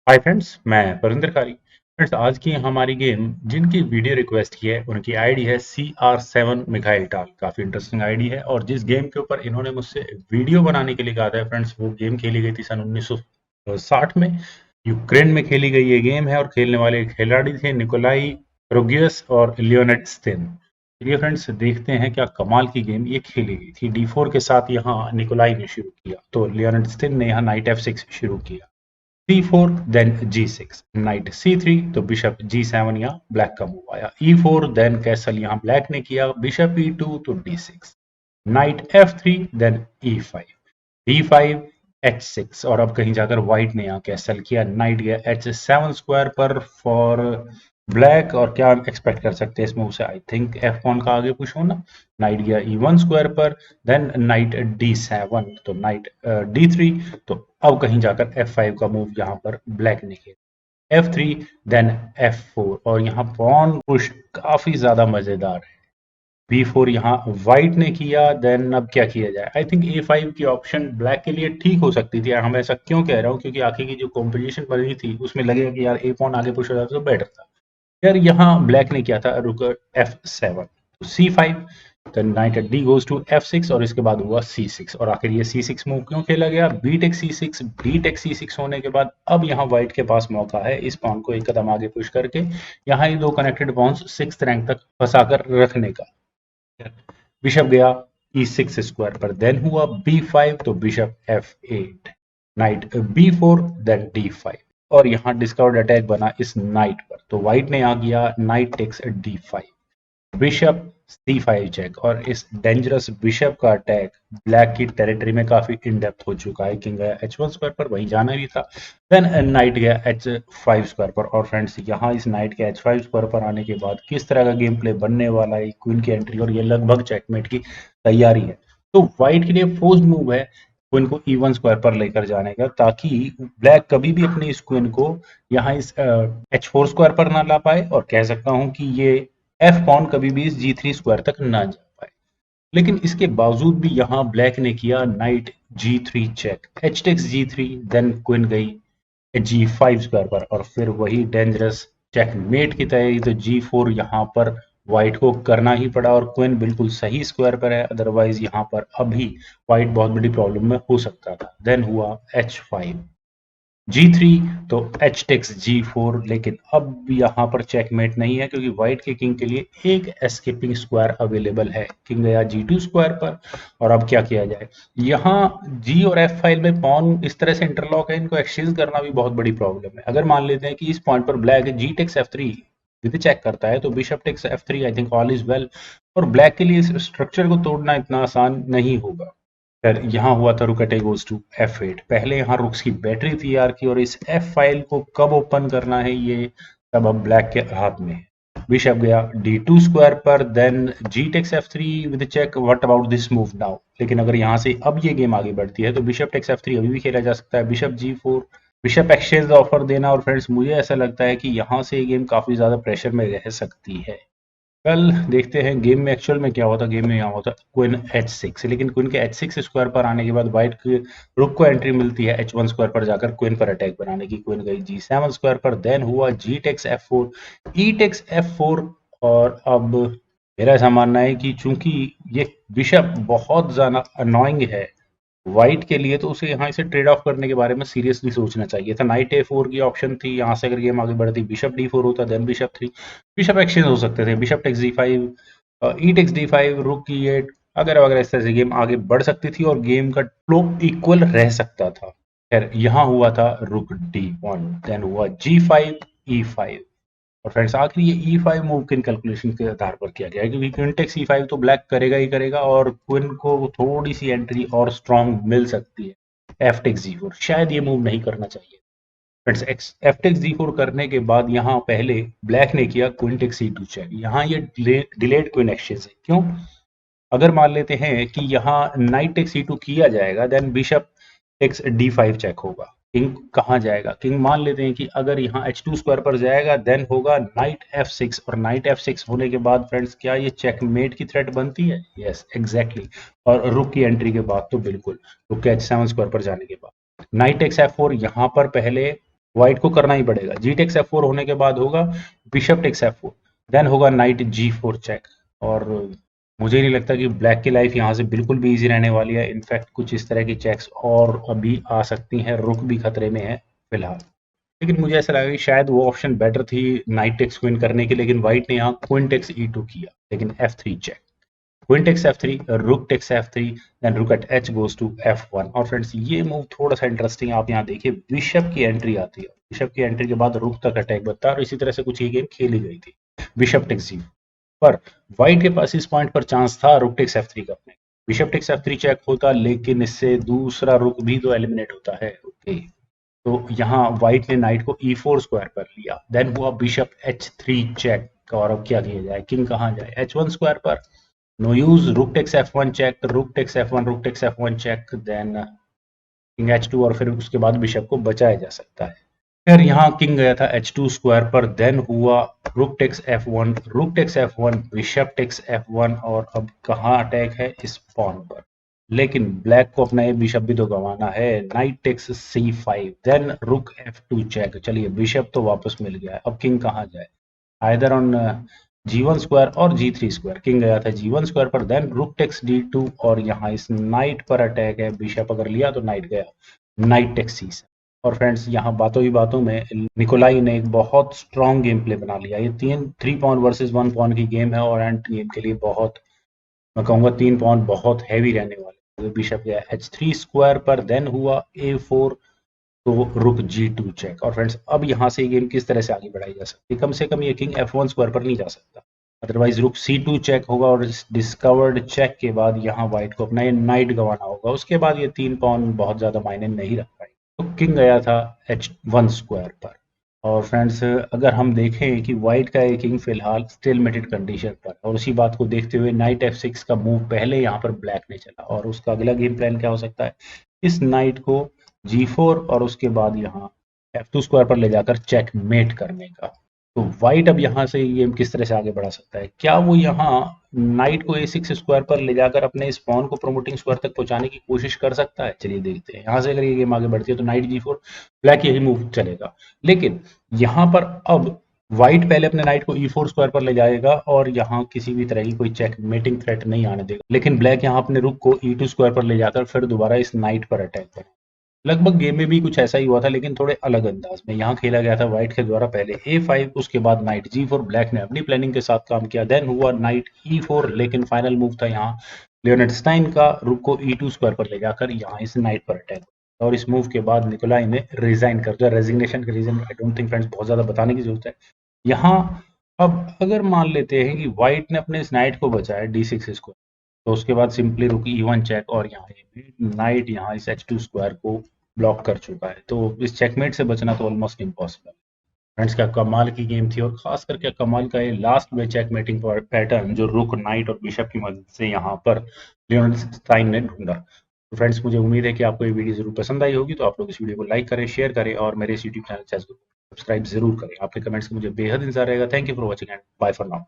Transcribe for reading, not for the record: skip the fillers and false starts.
Hi friends, मैं परिंदर कारी। Friends, आज की हमारी गेम जिनकी वीडियो रिक्वेस्ट की है उनकी आईडी है CR7 मिखाइल टाल। काफ़ी इंटरेस्टिंग आईडी है और जिस गेम के ऊपर इन्होंने मुझसे वीडियो बनाने के लिए कहा था फ्रेंड्स, वो गेम खेली गई थी सन 1960 में। यूक्रेन में खेली गई ये गेम है और खेलने वाले खिलाड़ी थे निकोलाई रोगियस और लियोनेड स्टेन। चलिए फ्रेंड्स, देखते हैं क्या कमाल की गेम ये खेली गई थी। D4 के साथ यहाँ निकोलाई ने शुरू किया तो लियोनेड स्टेन ने यहाँ नाइट F6 शुरू किया। C4 then G6, night C3 तो बिशप G7, यहाँ ब्लैक का मूव आया। E4 देन कैसल, यहाँ ब्लैक ने किया। बिशप E2 तो D6, night F3 then E5, D5 H6 और अब कहीं जाकर व्हाइट ने यहाँ कैसल किया। नाइट गया H7 स्क्वायर पर फॉर ब्लैक और क्या एक्सपेक्ट कर सकते हैं इस मूव से। आई थिंक F पॉन का आगे पुश होना। नाइट गया E1 स्क्वायर पर, देन नाइट D7 तो नाइट D3 तो अब कहीं जाकर F5 का मूव यहाँ पर ब्लैक ने किया। F3 देन F4 और यहाँ पॉन पुश काफी ज्यादा मजेदार है। B4 यहाँ व्हाइट ने किया, देन अब क्या किया जाए। आई थिंक A5 की ऑप्शन ब्लैक के लिए ठीक हो सकती थी। हम ऐसा क्यों कह रहा हूँ, क्योंकि आगे की जो कॉम्पोजिशन बनी थी उसमें लगेगा कि यार A पॉन आगे पुश हो जाता तो बेटर था। यार यहाँ ब्लैक ने किया था रुक F7 तो C5, then knight D goes to F6 और इसके बाद हुआ C6 और आखिर ये C6 मूव क्यों खेला गया। B take C6, B take C6 होने के बाद अब यहाँ व्हाइट के पास मौका है इस पॉन को एक कदम आगे पुश करके यहाँ ये दो कनेक्टेड पॉन्स 6th रैंक तक फंसाकर रखने का। बिशप गया E6 स्क्वायर पर, देन हुआ B5 तो bishop F8, night B4 then D5 और यहाँ डिस्कवर्ड अटैक बना इस नाइट पर तो व्हाइट ने यहाँ किया knight takes D5, bishop C5 check और इस डेंजरस बिशप का अटैक ब्लैक की टेरिटरी में काफी इन डेप्थ हो चुका है। किंग गया H1 स्क्वायर पर, वहीं जाना भी था। देन नाइट गया H5 स्क्वायर पर और फ्रेंड्स यहाँ इस नाइट के H5 स्क्वायर पर आने के बाद किस तरह का गेम प्ले बनने वाला है। क्वीन की एंट्री और ये लगभग चेकमेट की तैयारी है। तो व्हाइट के लिए फोर्स्ड मूव है क्वीन को E1 स्क्वायर पर लेकर जाने का, ताकि ब्लैक कभी भी अपनी इस क्वीन को यहाँ इस H4 स्क्वायर पर ना ला पाए और कह सकता हूं कि ये F पॉन कभी भी इस G3 स्क्वायर तक ना जा पाए। लेकिन इसके बावजूद भी यहाँ ब्लैक ने किया knight G3 check, H takes G3, then queen गई G5 स्क्वायर पर और फिर वही डेंजरस चेकमेट की तैयारी। तो G4 यहाँ पर व्हाइट को करना ही पड़ा और क्वीन बिल्कुल सही स्क्वायर पर है, अदरवाइज यहाँ पर अभी व्हाइट बहुत बड़ी प्रॉब्लम में हो सकता था। देन हुआ H5, G3 तो H टेक्स G4, लेकिन अब यहाँ पर चेकमेट नहीं है क्योंकि व्हाइट के किंग के लिए एक एस्केपिंग स्क्वायर अवेलेबल है। किंग गया G2 स्क्वायर पर और अब क्या किया जाए। यहाँ G और F फाइल में पॉन इस तरह से इंटरलॉक है, इनको एक्सचेंज करना भी बहुत बड़ी प्रॉब्लम है। अगर मान लेते हैं कि इस पॉइंट पर black G takes F3 with check करता है तो bishop takes F3, I think all is well और ब्लैक के लिए इस स्ट्रक्चर को तोड़ना इतना आसान नहीं होगा। फिर यहाँ हुआ था रुक अटैक गोज टू F8। पहले यहाँ रुक्स की बैटरी तैयार की और इस F फाइल को कब ओपन करना है ये सब अब ब्लैक के हाथ में है। बिशप गया D2 स्क्वायर पर, then G takes F3 with check. What about this move now. लेकिन अगर यहाँ से अब ये गेम आगे बढ़ती है तो बिशप टेक्स F3 अभी भी खेला जा सकता है। Bishop G4, bishop exchange offer देना और फ्रेंड्स मुझे ऐसा लगता है कि यहाँ से ये गेम काफी ज्यादा प्रेशर में रह सकती है। कल देखते हैं गेम में एक्चुअल में क्या होता। गेम में यहाँ होता क्वीन H6, लेकिन क्वीन के H6 स्क्वायर पर आने के बाद व्हाइट के रुक को एंट्री मिलती है H1 स्क्वायर पर जाकर क्वीन पर अटैक बनाने की। क्वीन गई G7 स्क्वायर पर, देन हुआ G takes F4, E takes F4 और अब मेरा ऐसा मानना है कि चूंकि ये बिशप बहुत ज्यादा अनोइंग है व्हाइट के लिए, तो उसे यहाँ इसे ट्रेड ऑफ करने के बारे में सीरियसली सोचना चाहिए था। नाइट A4 की ऑप्शन थी, यहाँ से अगर गेम आगे बढ़ती बिशप D4 होता, देन बिशप 3, बिशप एक्सचेंज हो सकते थे। Bishop takes D5, E takes D5, रुक E8 वगैरह वगैरह, इस तरह से गेम आगे बढ़ सकती थी और गेम का फ्लो इक्वल रह सकता था। खैर यहाँ हुआ था रुक D1, देन हुआ G5 E5 और फ्रेंड्स आखिर ये E5 मूव किन कैलकुलेशन के आधार पर किया गया है, क्योंकि क्वीन टेक्स E5 तो ब्लैक करेगा ही करेगा और क्वीन को थोड़ी सी एंट्री और स्ट्रांग मिल सकती है। F टेक्स G4 शायद ये मूव नहीं करना चाहिए। फ्रेंड्स F टेक्स G4 करने के बाद यहाँ पहले ब्लैक ने किया क्वीन टेक्स C2 चेक। यहाँ ये डिलेड क्वीन एक्सचेंज है। क्यों? अगर मान लेते हैं कि यहाँ नाइट टेक्स C2 किया जाएगा, then bishop takes D5 check होगा। किंग कहाँ जाएगा? किंग मान लेते हैं कि अगर यहाँ H2 स्क्वायर पर जाएगा, देन होगा नाइट F6 और नाइट F6 होने के बाद फ्रेंड्स क्या ये चेकमेट की थ्रेट बनती है? Yes exactly. और रुक की एंट्री के बाद तो बिल्कुल, रुक के H7 स्क्वायर पर जाने के बाद नाइट टेक्स F4, यहाँ पर पहले व्हाइट को करना ही पड़ेगा। जी टेक्स F4 होने के बाद होगा बिशप टेक्स F4, देन होगा नाइट G4 चेक। और मुझे नहीं लगता कि ब्लैक की लाइफ यहाँ से बिल्कुल भी इजी रहने वाली है। इनफैक्ट कुछ इस तरह की चेक्स और अभी आ सकती हैं, रुक भी खतरे में है फिलहाल। लेकिन मुझे ऐसा लगा कि शायद वो ऑप्शन बेटर थी नाइट टेक्स क्वीन करने की, लेकिन व्हाइट ने यहाँ क्वीन टेक्स E2 किया, लेकिन F3 check, queen takes F3, rook takes F3, then rook at H goes to F1। और फ्रेंड्स ये मूव थोड़ा सा इंटरेस्टिंग है, आप यहाँ देखिए बिशप की एंट्री आती है, बिशप की एंट्री के बाद रुक तक अटैक बनता है, और इसी तरह से कुछ ये गेम खेली गई थी बिशप टेक्स जी। पर व्हाइट के पास इस पॉइंट पर चांस था रुक टेक्स F3 का अपने, बिशप टेक्स F3 चेक होता, लेकिन इससे दूसरा रुक भी तो एलिमिनेट होता है। ओके, तो यहाँ व्हाइट ने नाइट को E4 स्क्वायर पर लिया, देन हुआ बिशप H3 चेक। और अब क्या किया जाए, किंग कहाँ जाए, H1 स्क्वायर पर, no use, rook takes F1 check, rook takes F1, rook takes F1 check, then king H2, और फिर उसके बाद बिशप को बचाया जा सकता है। फिर यहाँ किंग गया था H2 स्क्वायर पर, देन हुआ रुक takes F1, rook takes F1, bishop takes F1, और अब कहाँ अटैक है, इस पॉन पर। लेकिन ब्लैक को अपना ये बिशप भी तो गंवाना है, नाइट टेक्स C5, देन रुक F2 चेक। चलिए बिशप तो वापस मिल गया है, अब किंग कहाँ जाए, आइदर ऑन G1 स्क्वायर और G3 स्क्वायर। किंग गया था G1 स्क्वायर पर, देन रुक टेक्स D2, और यहाँ इस नाइट पर अटैक है, बिशप अगर लिया तो नाइट गया, नाइट टेक्स C7। और फ्रेंड्स यहाँ बातों ही बातों में निकोलाई ने एक बहुत स्ट्रॉन्ग गेम प्ले बना लिया। ये 3 पॉन वर्सेस 1 पॉन की गेम है, और एंड गेम के लिए बहुत, मैं कहूँगा 3 पॉन बहुत हैवी रहने वाले। तो बिशप गया H3 स्क्वायर पर, देन हुआ A4, तो रुक G2 चेक। और फ्रेंड्स अब यहाँ से गेम किस तरह से आगे बढ़ाई जा सकती है, कम से कम ये किंग F1 स्क्वायर पर नहीं जा सकता, अदरवाइज रुक C2 चेक होगा, और इस डिस्कवर्ड चेक के बाद यहाँ व्हाइट को अपना ये नाइट गंवाना होगा, उसके बाद ये 3 पॉन बहुत ज्यादा मायने नहीं रख पाएंगे। तो किंग गया था H1 स्क्वायर पर। और फ्रेंड्स अगर हम देखें कि व्हाइट का ये किंग फिलहाल स्टेलमेटेड कंडीशन पर, और उसी बात को देखते हुए नाइट F6 का मूव पहले यहाँ पर ब्लैक ने चला, और उसका अगला गेम प्लान क्या हो सकता है, इस नाइट को G4 और उसके बाद यहाँ F2 स्क्वायर पर ले जाकर चेकमेट करने का। तो व्हाइट अब यहाँ से गेम किस तरह से आगे बढ़ा सकता है, क्या वो यहाँ नाइट को A6 स्क्वायर पर ले जाकर अपने इस पॉन को प्रोमोटिंग स्क्वायर तक पहुंचाने की कोशिश कर सकता है। चलिए देखते हैं, यहाँ से अगर ये गेम आगे बढ़ती है तो नाइट G4, ब्लैक यही मूव चलेगा। लेकिन यहाँ पर अब व्हाइट पहले अपने नाइट को E4 स्क्वायर पर ले जाएगा, और यहाँ किसी भी तरह की कोई चेकमेटिंग थ्रेट नहीं आने देगा, लेकिन ब्लैक यहाँ अपने रुक को E2 स्क्वायर पर ले जाकर फिर दोबारा इस नाइट पर अटैक करेगा। लगभग गेम में भी कुछ ऐसा ही हुआ था, लेकिन थोड़े अलग अंदाज में। यहाँ खेला गया था व्हाइट के द्वारा पहले A5, उसके बाद नाइट G4, ब्लैक ने अपनी प्लानिंग के साथ काम किया, देन हुआ नाइट E4, लेकिन फाइनल मूव था यहाँ लियोनेड स्टाइन का, रुक को E2 स्क्वायर पर ले जाकर यहाँ इस नाइट पर अटैक। और इस मूव के बाद निकोलाई ने रिजाइन कर दिया। रेजिग्नेशन का reason I don't think friends बहुत ज्यादा बताने की जरूरत है यहाँ। अब अगर मान लेते हैं कि व्हाइट ने अपने इस नाइट को बचाया D6 स्क्वायर, तो उसके बाद सिंपली रुक E1 चेक, और यहाँ नाइट यहाँ इस H2 स्क्वायर को ब्लॉक कर चुका है, तो इस चेकमेट से बचना तो ऑलमोस्ट इम्पॉसिबल। फ्रेंड्स क्या कमाल की गेम थी, और खास करके कमाल का ये लास्ट में चेकमेटिंग पैटर्न जो रुक नाइट और बिशप की मदद से यहाँ पर लियोनेड स्टाइन ने ढूंढा। तो फ्रेंड्स मुझे उम्मीद है कि आपको ये वीडियो जरूर पसंद आई होगी, तो आप लोग इस वीडियो को लाइक करें, शेयर करें, और मेरे इस यूट्यूब चैनल को सब्सक्राइब जरूर करें। आपके कमेंट्स का मुझे बेहद इंतजार रहेगा। Thank you for watching and bye for now.